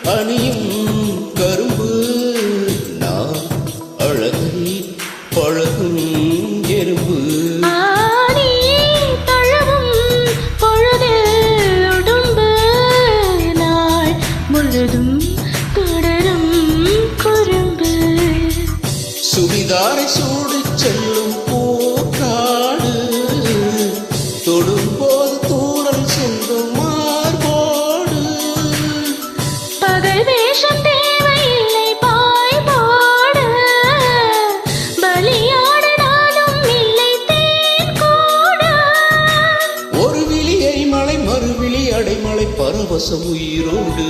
அணியும் கரும்பு நான் அழகை பழகும் எறும்பு சுடிதாரை சூடி செல்லும் பூக்காடு தொடும்போது தூரல் செல்லும் மார்போடு பகல் வேஷம் தேவையில்லை பாய் போடு பலியாடு நானும் இல்லை தேன் கூட ஒரு விழியை மலை மறுவிழி அடைமலை பரவசம் உயிரோடு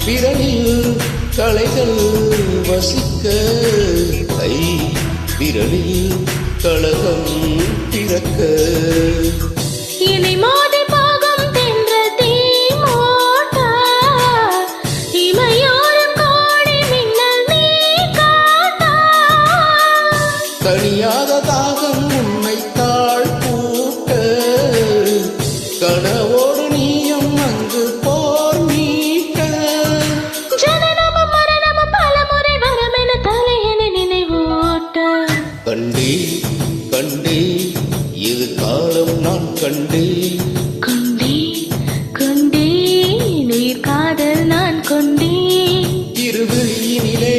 விரலில் கலைகள் வசிக்க கை விரலில் கழகம் பிறக்க இனி மோதி போகும் தென்ற தீமோட்ட இமையோரம் கோடி மின்னல் நீ காட்ட தனியாத தாகம் உன்னை தாழ் கூட்ட கனவோடு நீயும் அங்கு போர் மீட்ட ஜனனமும் மரணமும் பல முறை வரமென தலையென நினைவூட்ட கண்டே கண்டே இது காலம் நான் கண்டே கொண்டே கொண்டே நீர் காதல் நான் கொண்டே இருவிழியினிலே